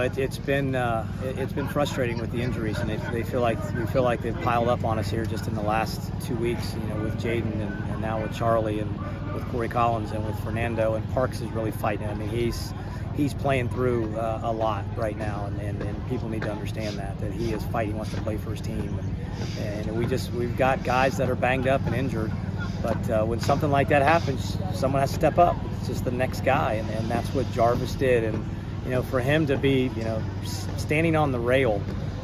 it's been frustrating with the injuries, and we feel like they've piled up on us here just in the last 2 weeks. With Jaden and now with Charlie and with Corey Collins and with Fernando, and Parks is really fighting. I mean, he's playing through a lot right now, and people need to understand that he is fighting, wants to play for his team, and we've got guys that are banged up and injured. But when something like that happens, someone has to step up. It's just the next guy, and that's what Jarvis did. And for him to be, standing on the rail,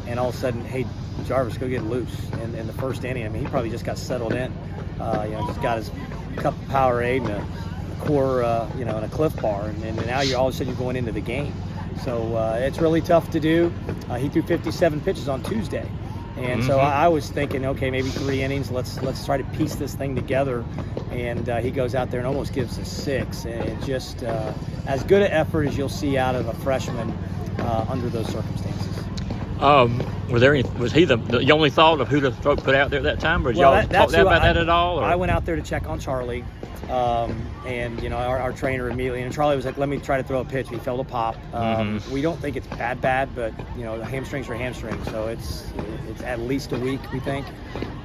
and all of a sudden, hey, Jarvis, go get loose in the first inning. I mean, he probably just got settled in. Just got his cup of Powerade and a core, and a Cliff Bar, and now all of a sudden you're going into the game. So it's really tough to do. He threw 57 pitches on Tuesday. And so I was thinking, okay, maybe 3 innings. Let's try to piece this thing together. And he goes out there and almost gives us 6. And just as good an effort as you'll see out of a freshman under those circumstances. Was he the only thought of who to put out there at that time, or did y'all talk about that at all? Or? I went out there to check on Charlie. And our trainer immediately, and Charlie was like, let me try to throw a pitch. He felt a pop. We don't think it's bad, but the hamstrings are hamstrings, so it's at least a week, we think.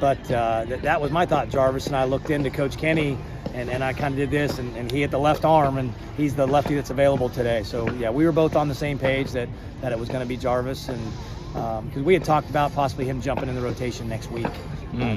But that was my thought. Jarvis and I looked into Coach Kenny, and I kind of did this, and he hit the left arm, and he's the lefty that's available today. So yeah, we were both on the same page that it was going to be Jarvis, and because we had talked about possibly him jumping in the rotation next week.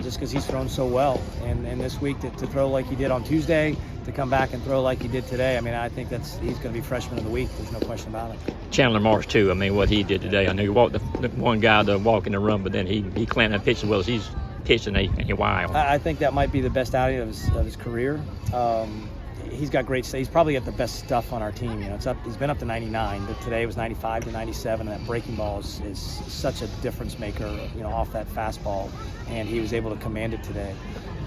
Just because he's thrown so well, and this week to throw like he did on Tuesday, to come back and throw like he did today, I mean, I think he's going to be freshman of the week. There's no question about it. Chandler Marsh too. I mean, what he did today. I know he walked the one guy to walk in the run, but then he clamped and pitched as well as he's pitched in a while. I think that might be the best outing of his career. He's got great. He's probably got the best stuff on our team. He's been up to 99, but today it was 95 to 97, and that breaking ball is such a difference maker. Off that fastball, and he was able to command it today.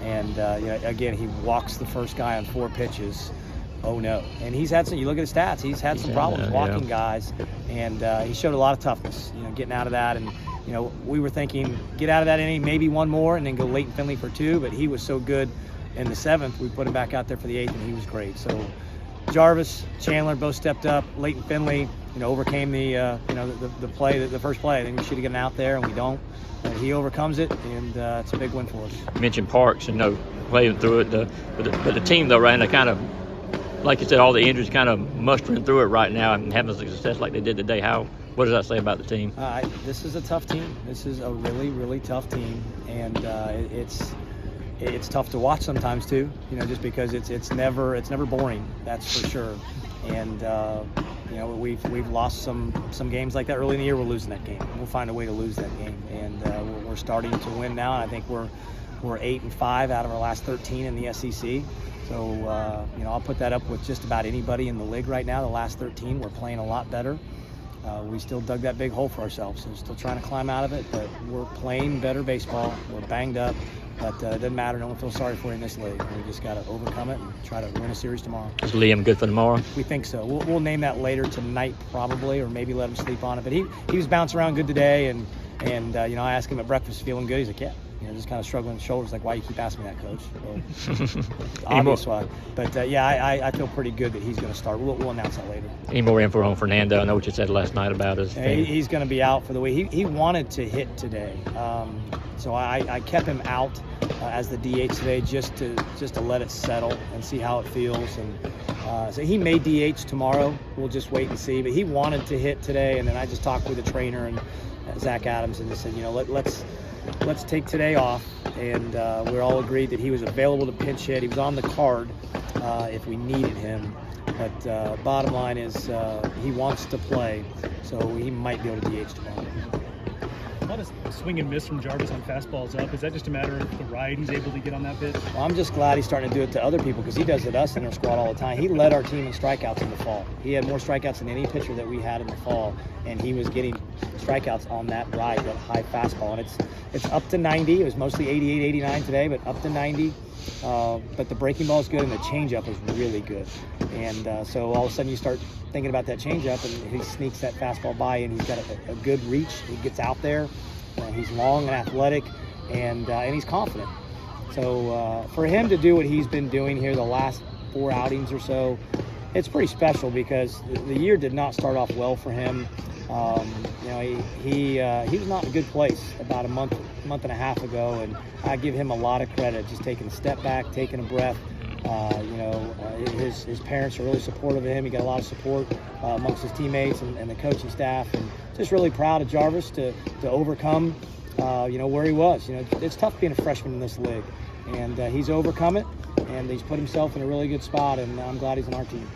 And again, he walks the first guy on 4 pitches. Oh no! And he's had some. You look at his stats. He's had some problems walking guys, and he showed a lot of toughness. Getting out of that, and we were thinking get out of that inning, maybe one more, and then go Leighton Finley for 2. But he was so good. In the 7th, we put him back out there for the 8th, and he was great. So Jarvis, Chandler both stepped up. Leighton Finley, overcame the play, the first play. I think we should have gotten out there, and we don't. And he overcomes it, and it's a big win for us. You mentioned Parks, playing through it. But the team, though, right, they kind of, like you said, all the injuries kind of mustering through it right now and having success like they did today. What does that say about the team? This is a tough team. This is a really, really tough team, and it's tough to watch sometimes too, just because it's never boring, that's for sure. And we've lost some games like that early in the year. We're losing that game. We'll find a way to lose that game, and we're starting to win now. And I think we're 8-5 out of our last 13 in the SEC. So I'll put that up with just about anybody in the league right now. The last 13, we're playing a lot better. We still dug that big hole for ourselves, so we're still trying to climb out of it. But we're playing better baseball. We're banged up. But it doesn't matter. No one feels sorry for you in this league. We just got to overcome it and try to win a series tomorrow. Is Liam good for tomorrow? We think so. We'll name that later tonight probably, or maybe let him sleep on it. But he was bouncing around good today, and I asked him at breakfast, feeling good. He's like, yeah. Just kind of struggling with shoulders, like, why you keep asking me that, Coach? So, obvious why. But I feel pretty good that he's going to start. We'll announce that later. Any more info on Fernando? I know what you said last night about his thing. He's going to be out for the week. He wanted to hit today, so I kept him out as the DH today just to let it settle and see how it feels. And so he may DH tomorrow. We'll just wait and see. But he wanted to hit today, and then I just talked with the trainer and Zach Adams and just said, let's take today off, and we're all agreed that he was available to pinch hit. He was on the card if we needed him, but bottom line is he wants to play, so he might be able to DH tomorrow. A lot of swing and miss from Jarvis on fastballs up. Is that just a matter of the ride he's able to get on that pitch? Well, I'm just glad he's starting to do it to other people, because he does it to us in our squad all the time. He led our team in strikeouts in the fall. He had more strikeouts than any pitcher that we had in the fall, and he was getting strikeouts on that ride, that high fastball. And it's up to 90. It was mostly 88, 89 today, but up to 90. But the breaking ball is good, and the changeup is really good. And so all of a sudden you start thinking about that changeup, and he sneaks that fastball by, and he's got a good reach. He gets out there. He's long and athletic, and he's confident. So for him to do what he's been doing here the last 4 outings or so, it's pretty special, because the year did not start off well for him. You know, he was not in a good place about a month and a half ago, and I give him a lot of credit, just taking a step back, taking a breath. You know, his parents are really supportive of him. He got a lot of support amongst his teammates and the coaching staff, and just really proud of Jarvis to overcome, you know, where he was. You know, it's tough being a freshman in this league, and he's overcome it, and he's put himself in a really good spot, and I'm glad he's on our team.